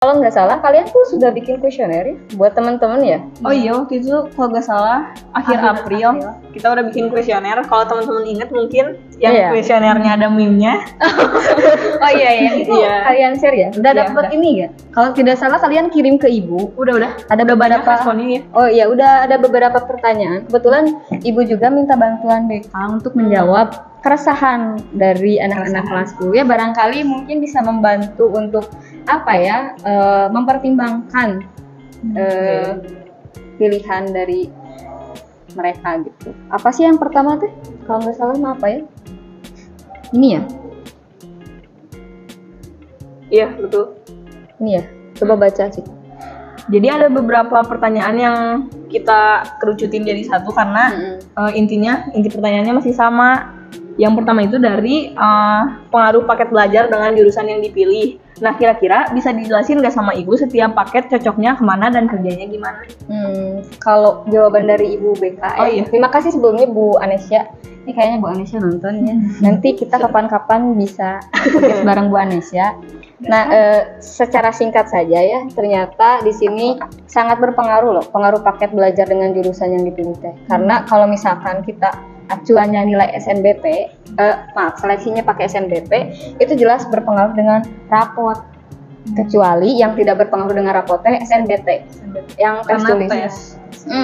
kalau nggak salah kalian tuh sudah bikin kuesioner ya buat teman-teman ya? Oh iya, waktu itu kalau nggak salah akhir April kita udah bikin kuesioner. Kalau teman-teman ingat mungkin yang kuesionernya ada meme-nya. Oh iya, itu kalian share ya? Udah dapat ini ya? Kalau tidak salah kalian kirim ke ibu. Udah. Ada beberapa responnya ya. Oh iya, udah ada beberapa pertanyaan. Kebetulan ibu juga minta bantuan BK untuk menjawab keresahan dari anak-anak kelasku. Ya barangkali mungkin bisa membantu untuk mempertimbangkan pilihan dari mereka gitu. Apa sih yang pertama tuh? Kalau nggak salah apa ya? Ini ya? Iya, betul. Ini ya. Coba baca sih. Jadi ada beberapa pertanyaan yang kita kerucutin jadi satu karena inti pertanyaannya masih sama. Yang pertama itu dari pengaruh paket belajar dengan jurusan yang dipilih. Nah, kira-kira bisa dijelasin nggak sama Ibu setiap paket cocoknya kemana dan kerjanya gimana? Kalau jawaban dari Ibu BK, terima kasih sebelumnya Bu Anesya. Ini kayaknya Bu Anesya nonton ya. Nanti kita kapan-kapan bisa podcast bareng Bu Anesya. Nah, secara singkat saja ya, ternyata di sini sangat berpengaruh loh, pengaruh paket belajar dengan jurusan yang dipilih teh. Karena kalau misalkan kita acuannya nilai SNBP, seleksinya pakai SNBP, itu jelas berpengaruh dengan rapot. Kecuali yang tidak berpengaruh dengan rapot teh SNBT, yang tes tulisnya.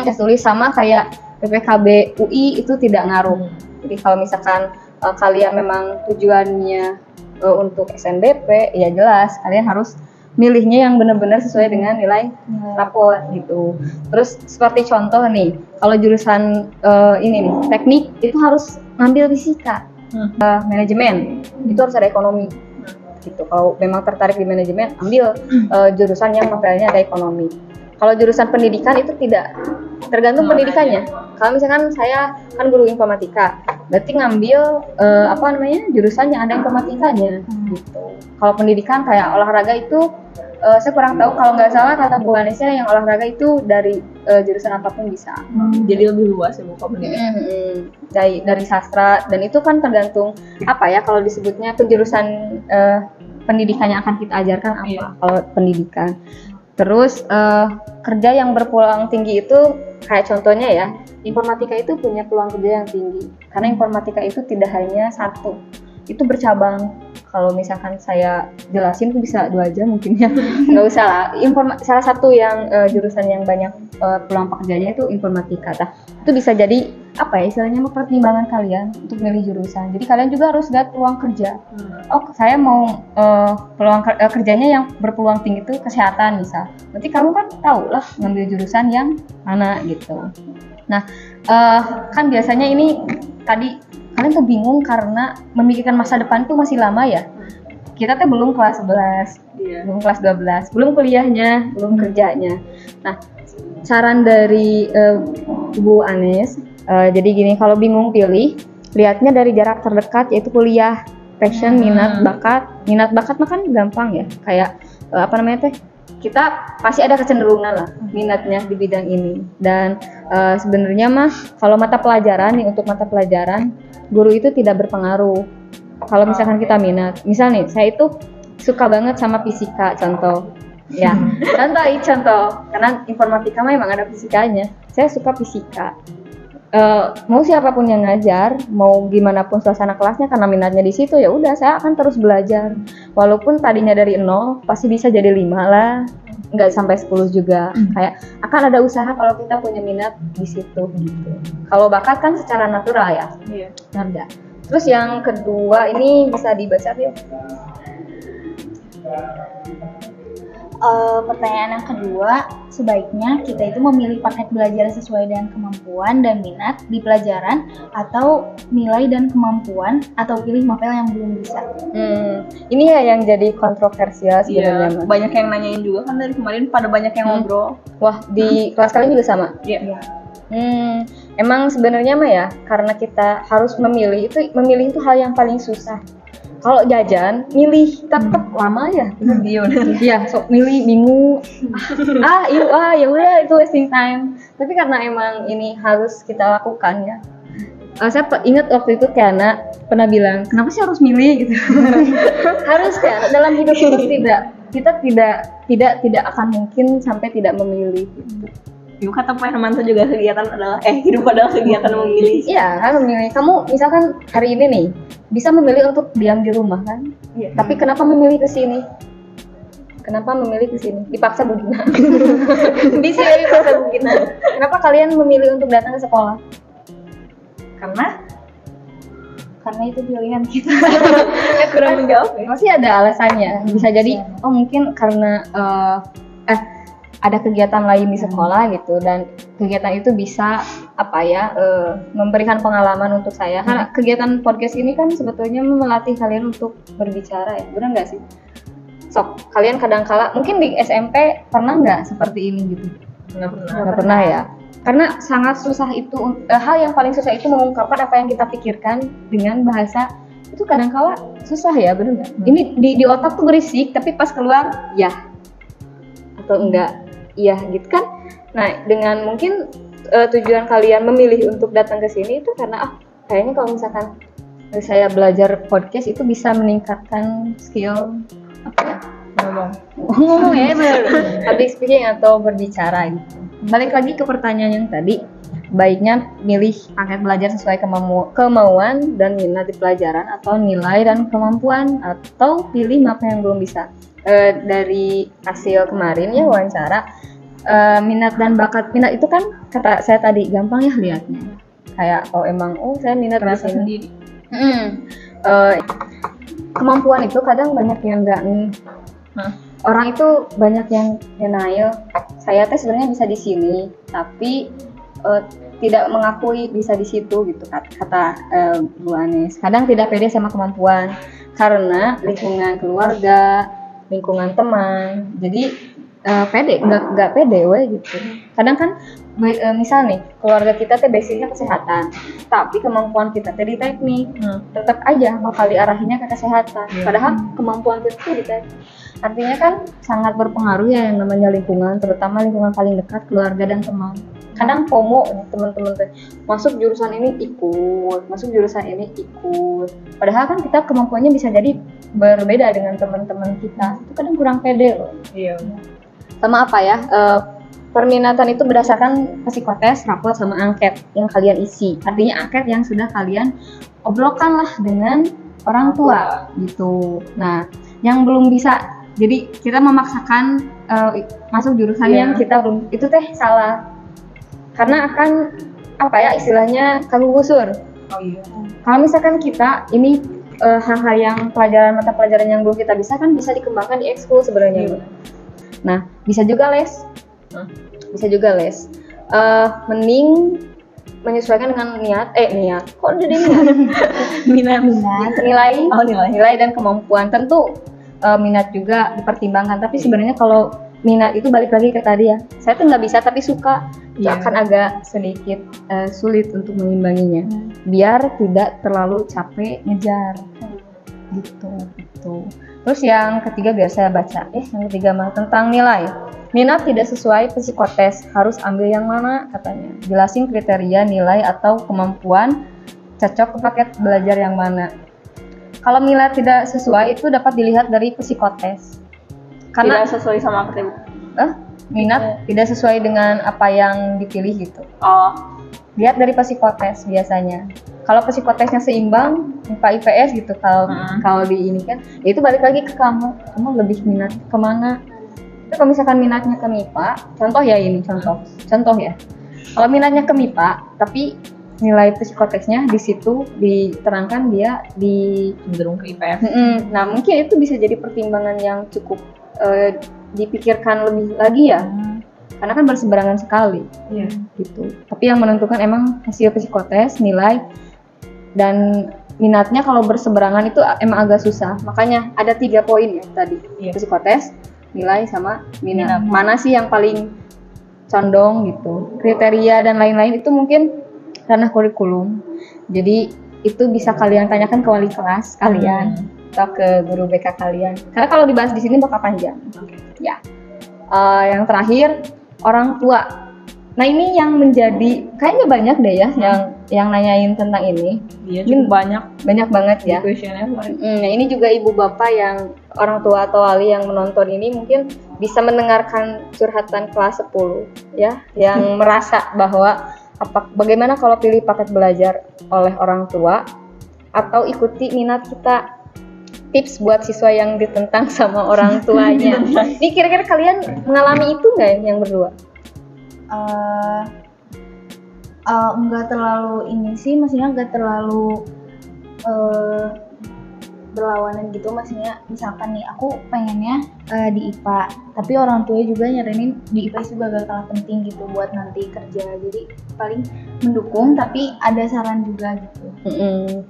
Tes tulis sama kayak PPKB UI itu tidak ngaruh. Jadi kalau misalkan kalian memang tujuannya untuk SNBP, ya jelas kalian harus milihnya yang benar-benar sesuai dengan nilai rapor gitu. Terus seperti contoh nih, kalau jurusan ini nih, teknik itu harus ngambil fisika, manajemen itu harus ada ekonomi gitu. Kalau memang tertarik di manajemen, ambil jurusan yang novelnya ada ekonomi. Kalau jurusan pendidikan itu tidak, tergantung pendidikannya. Kalau misalkan saya kan guru informatika, berarti ngambil jurusan yang ada informatikanya gitu. Kalau pendidikan kayak olahraga itu saya kurang tahu, kalau nggak salah kata Bu Anesya yang olahraga itu dari jurusan apapun bisa. Jadi lebih luas ya Bu pendidikan. Dari sastra, dan itu kan tergantung kalau disebutnya penjurusan pendidikan yang akan kita ajarkan kalau pendidikan. Terus kerja yang berpeluang tinggi itu kayak contohnya ya, informatika itu punya peluang kerja yang tinggi karena informatika itu tidak hanya satu, itu bercabang. Kalau misalkan saya jelasin tuh bisa 2 jam mungkin ya, nggak usah lah. Salah satu yang jurusan yang banyak peluang pekerjaannya itu informatika. Nah, itu bisa jadi istilahnya pertimbangan kalian untuk milih jurusan. Jadi kalian juga harus lihat peluang kerja. Saya mau peluang kerjanya yang berpeluang tinggi itu kesehatan misal. Berarti kamu kan tahu lah ngambil jurusan yang mana gitu. Nah, kan biasanya ini tadi kalian tuh bingung karena memikirkan masa depan tuh masih lama ya. Kita tuh belum kelas 11, belum kelas 12, belum kuliahnya, belum kerjanya. Nah, saran dari Bu Anes, jadi gini, kalau bingung pilih, lihatnya dari jarak terdekat yaitu kuliah, passion, minat, bakat. Minat bakat mah kan gampang ya, kayak kita pasti ada kecenderungan lah minatnya di bidang ini. Dan sebenarnya mah kalau mata pelajaran nih, untuk mata pelajaran guru itu tidak berpengaruh. Kalau misalkan kita minat, misal nih saya itu suka banget sama fisika contoh ya, contoh karena informatika mah emang ada fisikanya, saya suka fisika. Mau siapapun yang ngajar, mau gimana pun suasana kelasnya, karena minatnya di situ, ya udah saya akan terus belajar. Walaupun tadinya dari 0 pasti bisa jadi 5 lah, nggak sampai 10 juga. Kayak akan ada usaha kalau kita punya minat di situ gitu. Kalau bakat kan secara natural ya. Iya. Ada. Terus yang kedua ini bisa dibaca ya. Pertanyaan yang kedua, sebaiknya kita itu memilih paket belajar sesuai dengan kemampuan dan minat di pelajaran, atau nilai dan kemampuan, atau pilih novel yang belum bisa. Ini ya yang jadi kontroversial sebenarnya. Banyak yang nanyain juga kan dari kemarin, pada banyak yang ngobrol. Wah, di kelas kalian juga sama? Iya. Emang sebenarnya mah ya, karena kita harus memilih itu hal yang paling susah. Kalau jajan, milih tetap lama ya. Iya, sok milih bingung. Ya udah itu wasting time. Tapi karena emang ini harus kita lakukan ya. Saya ingat waktu itu Tiana pernah bilang, kenapa sih harus milih gitu? Harus kan, dalam hidup itu tidak kita tidak akan mungkin sampai tidak memilih gitu. Kata Pak Hermanto juga kegiatan adalah hidup adalah kegiatan memilih. Iya kan, memilih. Kamu misalkan hari ini nih bisa memilih untuk diam di rumah kan, tapi kenapa memilih ke sini? Kenapa memilih ke sini? Dipaksa Budina. Bisa dipaksa Budina. Kenapa kalian memilih untuk datang ke sekolah? Karena itu pilihan kita. Kurang menjawab ya. Masih ada alasannya. Bisa jadi mungkin karena ada kegiatan lain di sekolah gitu, dan kegiatan itu bisa memberikan pengalaman untuk saya. Karena kegiatan podcast ini kan sebetulnya melatih kalian untuk berbicara ya, benar nggak sih? Sok, kalian kadang-kala mungkin di SMP pernah nggak seperti ini gitu? Nggak pernah ya. Karena sangat susah itu, hal yang paling susah itu mengungkapkan apa yang kita pikirkan dengan bahasa itu kadang-kala susah ya, benar nggak? Ini di otak tuh berisik, tapi pas keluar ya atau enggak. Iya gitu kan. Nah, dengan mungkin tujuan kalian memilih untuk datang ke sini itu karena kayaknya kalau misalkan saya belajar podcast itu bisa meningkatkan skill ngomong ya, public speaking atau berbicara gitu. Balik lagi ke pertanyaan yang tadi, baiknya milih paket belajar sesuai kemauan dan minat di pelajaran atau nilai dan kemampuan, atau pilih mapa yang belum bisa. Dari hasil kemarin ya wawancara, minat dan bakat. Minat itu kan kata saya tadi gampang ya lihatnya, kayak saya minat di sini. Kemampuan itu kadang banyak yang enggak. Orang itu banyak yang denial. Saya sebenarnya bisa di sini, tapi tidak mengakui bisa di situ gitu kata Bu Anis. Kadang tidak pede sama kemampuan karena lingkungan keluarga, lingkungan teman. Jadi pede nggak pede gitu. Kadang kan misal nih keluarga kita basicnya kesehatan, tapi kemampuan kita di teknik, tetap aja bakal diarahinnya ke kesehatan. Padahal kemampuan kita tuh di teknik. Artinya kan sangat berpengaruh ya yang namanya lingkungan, terutama lingkungan paling dekat, keluarga dan teman. Kadang FOMO nih teman-teman, masuk jurusan ini ikut, masuk jurusan ini ikut. Padahal kan kita kemampuannya bisa jadi berbeda dengan teman-teman kita. Itu kadang kurang pede loh. Iya. Sama perminatan itu berdasarkan psikotes, rapor, sama angket yang kalian isi. Artinya angket yang sudah kalian obrolkan lah dengan orang tua gitu. Nah, yang belum bisa, jadi kita memaksakan masuk jurusan yang kita belum, itu salah. Karena akan istilahnya kagugusur. Kalau misalkan kita ini hal-hal yang mata pelajaran yang belum kita bisa kan bisa dikembangkan di ekskul sebenarnya. Nah, bisa juga les. Mending menyesuaikan dengan niat. Kok jadi niat? Nilai dan kemampuan. Tentu minat juga dipertimbangkan, tapi sebenarnya kalau minat itu balik lagi ke tadi ya, saya tuh nggak bisa tapi suka, akan agak sedikit sulit untuk mengimbanginya, biar tidak terlalu capek ngejar gitu. Terus yang ketiga biar saya baca, yang ketiga tentang nilai. Minat tidak sesuai psikotes, harus ambil yang mana katanya. Jelasin kriteria nilai atau kemampuan cocok ke paket belajar yang mana. Kalau minat tidak sesuai itu dapat dilihat dari psikotes. Karena tidak sesuai sama apa? Minat tidak sesuai dengan apa yang dipilih gitu. Lihat dari psikotes biasanya. Kalau psikotesnya seimbang, IPA IPS gitu, kalau di ini kan, ya itu balik lagi ke kamu lebih minat kemana. Tapi kalau misalkan minatnya ke MIPA, contoh ya. Kalau minatnya ke MIPA, tapi nilai psikotesnya di situ diterangkan dia cenderung ke IPS. Nah, mungkin itu bisa jadi pertimbangan yang cukup dipikirkan lebih lagi ya. Karena kan berseberangan sekali. Gitu. Tapi yang menentukan emang hasil psikotes, nilai dan minatnya. Kalau berseberangan itu emang agak susah. Makanya ada 3 poin ya tadi. Psikotes, nilai sama minat. Mana sih yang paling condong gitu. Kriteria dan lain-lain itu mungkin ranah kurikulum. Jadi itu bisa kalian tanyakan ke wali kelas kalian atau ke guru BK kalian. Karena kalau dibahas di sini bakal panjang. Ya. Yang terakhir, orang tua. Nah, ini yang menjadi kayaknya banyak deh ya yang yang nanyain tentang ini. Iya, cukup banyak banget ya. kuesioner. Nah, ini juga ibu bapak yang orang tua atau wali yang menonton ini mungkin bisa mendengarkan curhatan kelas 10 ya, yang merasa bahwa bagaimana kalau pilih paket belajar oleh orang tua atau ikuti minat kita. Tips buat siswa yang ditentang sama orang tuanya. Ini kira-kira kalian mengalami itu nggak yang berdua? Enggak terlalu ini sih, maksudnya enggak terlalu berlawanan gitu. Maksudnya misalkan nih aku pengennya di IPA, tapi orang tua juga nyaranin di IPS juga gak kalah penting gitu buat nanti kerja. Jadi paling mendukung tapi ada saran juga gitu.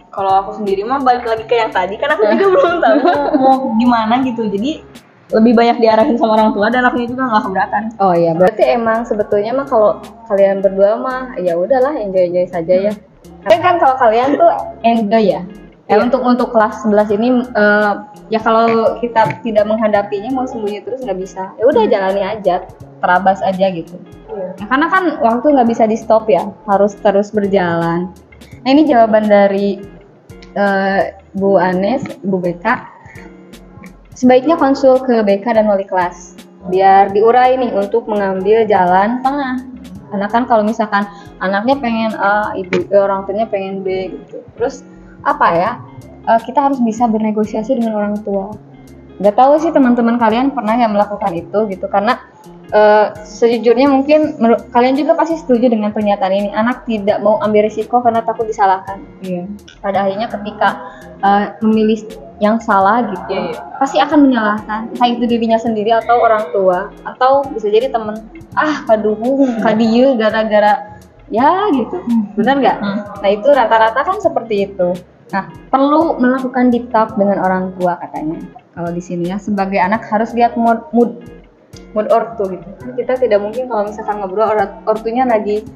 Kalau aku sendiri mah balik lagi ke yang tadi, kan aku juga belum tahu mau gimana gitu. Jadi lebih banyak diarahin sama orang tua dan akunya juga nggak keberatan. Oh iya, berarti emang sebetulnya mah kalau kalian berdua mah ya udahlah enjoy saja ya. Tapi kan kalau kalian tuh enjoy ya. Untuk kelas 11 ini ya kalau kita tidak menghadapinya mau sembunyi terus nggak bisa. Ya udah jalani aja, terabas aja gitu. Nah, karena kan waktu nggak bisa di stop ya, harus terus berjalan. Nah ini jawaban dari Bu Anes, Bu BK. Sebaiknya konsul ke BK dan wali kelas biar diurai nih untuk mengambil jalan tengah. Karena kan kalau misalkan anaknya pengen A, orang tuanya pengen B gitu. Terus kita harus bisa bernegosiasi dengan orang tua. Gak tahu sih teman-teman kalian pernah nggak melakukan itu gitu, karena sejujurnya mungkin kalian juga pasti setuju dengan pernyataan ini. Anak tidak mau ambil risiko karena takut disalahkan. Pada akhirnya ketika memilih yang salah gitu, pasti akan menyalahkan, entah itu dirinya sendiri atau orang tua, atau bisa jadi temen. Kadieu gara-gara ya gitu, benar nggak? Nah itu rata-rata kan seperti itu. Nah perlu melakukan deep talk dengan orang tua katanya. Kalau di sini ya, sebagai anak harus lihat mood ortu gitu. Kita tidak mungkin kalau misalkan ngobrol ortunya lagi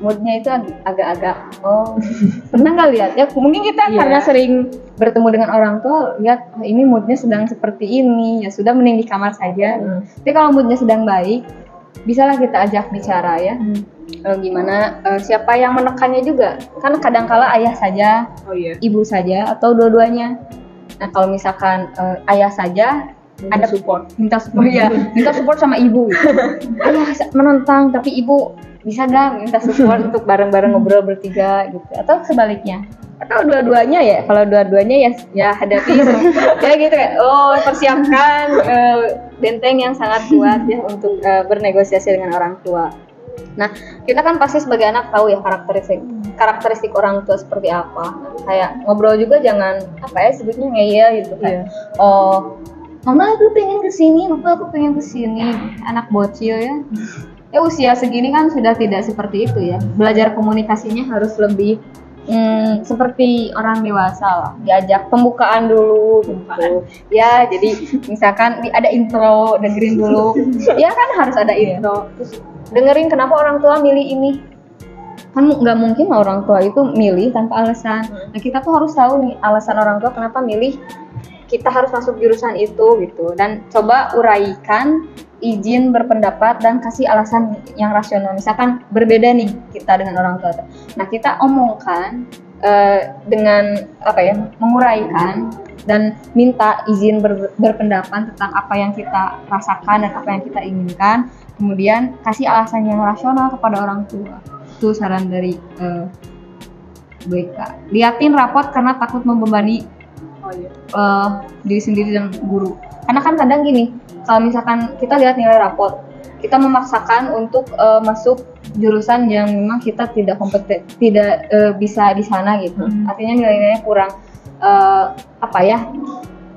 moodnya itu agak-agak pernah nggak lihat ya, mungkin kita karena sering bertemu dengan orang tua lihat ini moodnya sedang seperti ini, ya sudah mending di kamar saja. Tapi kalau moodnya sedang baik, bisalah kita ajak bicara ya. Gimana siapa yang menekannya juga, kan kadangkala ayah saja, ibu saja, atau dua-duanya. Nah kalau misalkan ayah saja minta support sama ibu gitu. Ayah menentang tapi ibu bisa gak minta support untuk bareng-bareng ngobrol bertiga gitu, atau sebaliknya, atau dua-duanya ya. Kalau dua-duanya ya hadapi ya gitu kayak persiapkan benteng yang sangat kuat ya untuk bernegosiasi dengan orang tua. Nah kita kan pasti sebagai anak tahu ya karakteristik orang tua seperti apa. Kayak ngobrol juga jangan sebutnya ngeyel gitu kan. Mama aku pengen kesini, aku pengen kesini. Anak bocil ya. Usia segini kan sudah tidak seperti itu ya. Belajar komunikasinya harus lebih seperti orang dewasa lah. Diajak pembukaan dulu gitu. Ya, jadi misalkan ada intro, dengerin dulu. Ya kan harus ada intro. Terus dengerin kenapa orang tua milih ini. Kan nggak mungkin orang tua itu milih tanpa alasan. Nah kita tuh harus tahu nih alasan orang tua kenapa milih kita harus masuk jurusan itu gitu, dan coba uraikan, izin berpendapat dan kasih alasan yang rasional. Misalkan berbeda nih kita dengan orang tua, nah kita omongkan dengan menguraikan dan minta izin berpendapat tentang apa yang kita rasakan dan apa yang kita inginkan, kemudian kasih alasan yang rasional kepada orang tua. Itu saran dari BK. Liatin rapot karena takut membebani diri sendiri dan guru. Karena kan kadang gini, kalau misalkan kita lihat nilai rapot, kita memaksakan untuk masuk jurusan yang memang kita tidak kompeten, tidak bisa di sana gitu. Artinya nilai-nilainya kurang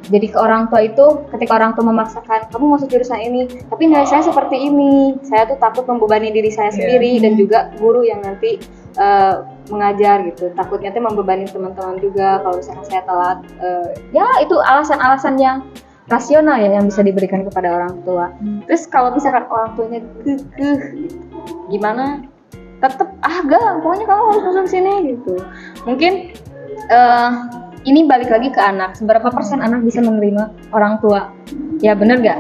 jadi ke orang tua itu, ketika orang tua memaksakan kamu masuk jurusan ini, tapi nilai saya seperti ini, saya tuh takut membebani diri saya sendiri dan juga guru yang nanti mengajar gitu, takutnya tuh membebani teman-teman juga kalau misalkan saya telat. Ya itu alasan-alasan yang rasional ya yang bisa diberikan kepada orang tua. Terus kalau misalkan orang tuanya gimana, tetap pokoknya kamu harus masuk sini gitu. Mungkin ini balik lagi ke anak, seberapa persen anak bisa menerima orang tua, ya bener gak?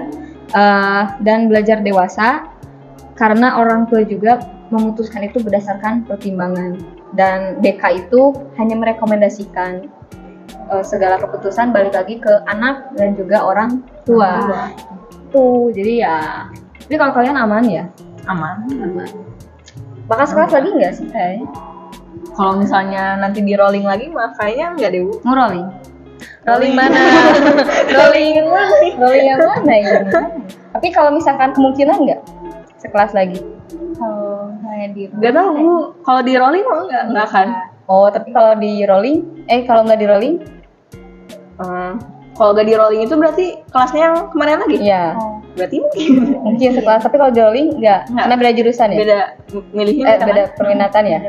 Dan belajar dewasa karena orang tua juga memutuskan itu berdasarkan pertimbangan. dan BK itu hanya merekomendasikan segala keputusan balik lagi ke anak dan juga orang tua. Tuh, jadi ya. Tapi kalau kalian aman ya? Aman. Bakal sekelas lagi nggak sih kayaknya? Kalau misalnya nanti di rolling lagi mah kayaknya enggak deh, Bu. Rolling. Rolling mana? Rolling yang mana ya? Tapi kalau misalkan kemungkinan nggak sekelas lagi? Kalau saya di Enggak tahu, Bu. Kalau di rolling mah enggak akan. Oh, tapi kalau di rolling, kalau nggak di rolling? Kalau nggak di rolling itu berarti kelasnya yang kemarin lagi? Iya. Berarti mungkin Sekelas, tapi kalau di rolling nggak? Karena beda jurusan ya? beda milihnya Beda perminatan ya?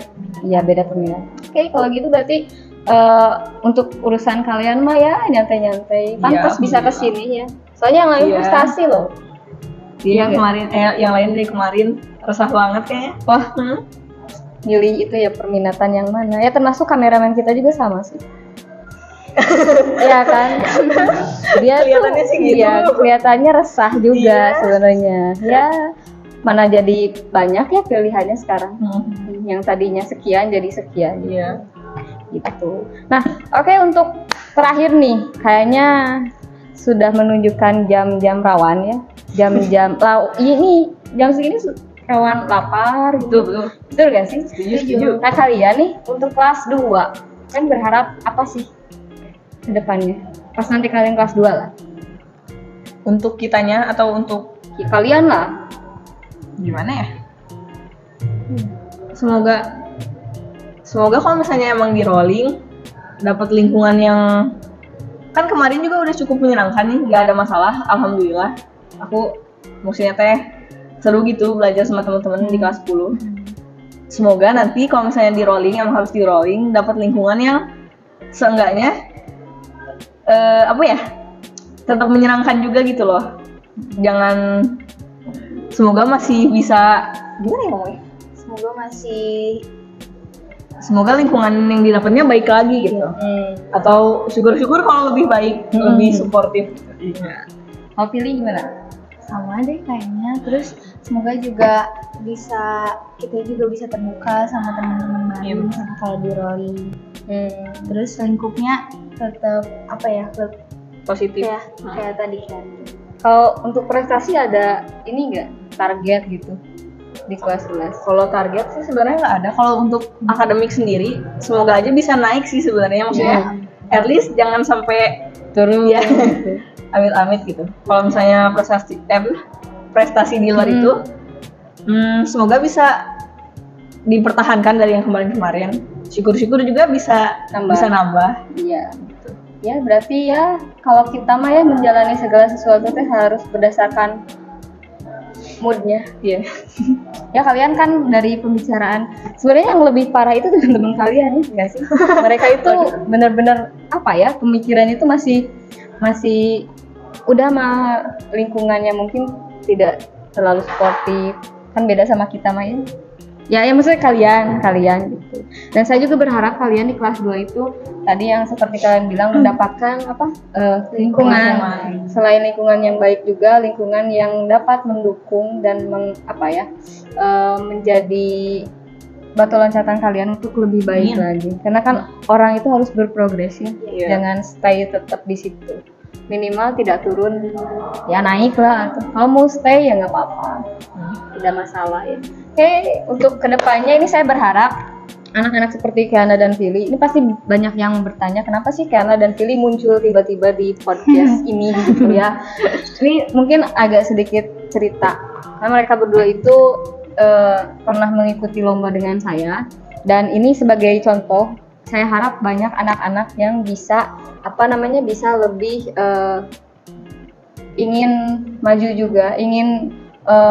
Iya, beda permintaan. Oke, kalau gitu berarti untuk urusan kalian mah ya nyantai-nyantai. Pantas bisa kesini ya. Soalnya yang lain frustasi loh. Iya, yang kemarin yang lain dari kemarin resah banget kayaknya. Wah, milih itu ya perminatan yang mana? Ya termasuk kameramen kita juga sama sih. Iya kan? Dia Kelihatannya tuh, sih gitu. iya, kelihatannya resah juga sebenarnya. Ya, mana jadi banyak ya pilihannya sekarang. Yang tadinya sekian jadi sekian. Iya. Gitu. Nah, oke, untuk terakhir nih, kayaknya sudah menunjukkan jam-jam rawan ya. Jam-jam ini jam segini rawan lapar gitu. Betul gak sih? Setuju. Nah, kalian nih untuk kelas 2 kan berharap apa sih ke depannya? Pas nanti kalian kelas 2 lah. Untuk kitanya atau untuk Ya, kalian lah. gimana ya? Semoga kalau misalnya emang di rolling dapat lingkungan yang kan kemarin juga udah cukup menyenangkan nih, nggak ada masalah, alhamdulillah. Aku maksudnya teh seru gitu belajar sama teman-teman di kelas 10. Semoga nanti kalau misalnya di rolling yang harus di rolling dapat lingkungan yang seenggaknya tetap menyenangkan juga gitu loh. Semoga masih bisa gimana ya ngomongnya? Semoga lingkungan yang didapatnya baik lagi gitu. Atau syukur-syukur kalau lebih baik, lebih suportif. Mau pilih gimana? sama deh kayaknya. Terus semoga juga kita juga bisa terbuka sama teman-teman baru kalau di rolling. Terus lingkupnya tetap Positif. ya kayak tadi kan. Kalau untuk prestasi ada ini nggak target gitu di kelas 11? Kalau target sih sebenarnya nggak ada. Kalau untuk akademik sendiri, semoga aja bisa naik sih sebenarnya. Maksudnya, at least jangan sampai Turun ya, amit-amit gitu. Kalau misalnya prestasi di luar itu, semoga bisa dipertahankan dari yang kemarin-kemarin. Syukur-syukur juga bisa nambah. Iya. Ya berarti ya kalau kita mah ya menjalani segala sesuatu teh harus berdasarkan moodnya. Iya. Ya kalian kan dari pembicaraan sebenarnya yang lebih parah itu teman-teman kalian ya nggak sih? Mereka itu benar-benar pemikiran itu masih udah mah lingkungannya mungkin tidak terlalu sportif, kan beda sama kita mah ya. Ya maksudnya kalian gitu. Dan saya juga berharap kalian di kelas 2 itu tadi yang seperti kalian bilang mendapatkan lingkungan. Selain lingkungan yang baik juga lingkungan yang dapat mendukung dan menjadi batu loncatan kalian untuk lebih baik lagi. Karena kan orang itu harus berprogres ya. Jangan stay tetap di situ. Minimal tidak turun, ya naik lah. Kalau mau stay ya nggak apa-apa, tidak masalah ya. Oke, untuk kedepannya ini saya berharap anak-anak seperti Kiana dan Fili ini pasti banyak yang bertanya kenapa sih Kiana dan Fili muncul tiba-tiba di podcast ini gitu ya. Ini mungkin agak sedikit cerita. Karena mereka berdua itu pernah mengikuti lomba dengan saya dan ini sebagai contoh. Saya harap banyak anak-anak yang bisa bisa lebih ingin maju juga, ingin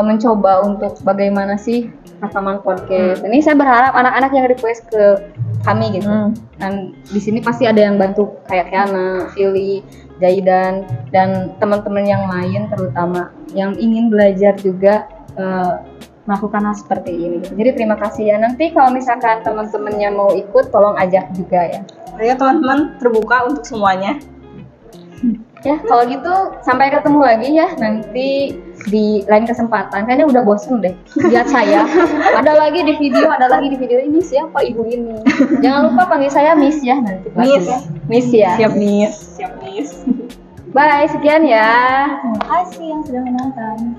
mencoba untuk bagaimana sih rekaman podcast. Ini saya berharap anak-anak yang request ke kami gitu. Dan di sini pasti ada yang bantu kayak Kiana, Fili, Jaidan dan teman-teman yang lain terutama yang ingin belajar juga melakukan hal seperti ini. Jadi terima kasih ya. Nanti kalau misalkan teman-temannya mau ikut, tolong ajak juga ya. Ya teman-teman terbuka untuk semuanya. Ya kalau gitu sampai ketemu lagi ya nanti di lain kesempatan. Kayaknya udah bosen deh lihat saya. Ada lagi di video ini siapa ibu ini. Jangan lupa panggil saya Miss ya nanti. Miss ya. Siap Miss. Bye, sekian ya. Terima kasih yang sudah menonton.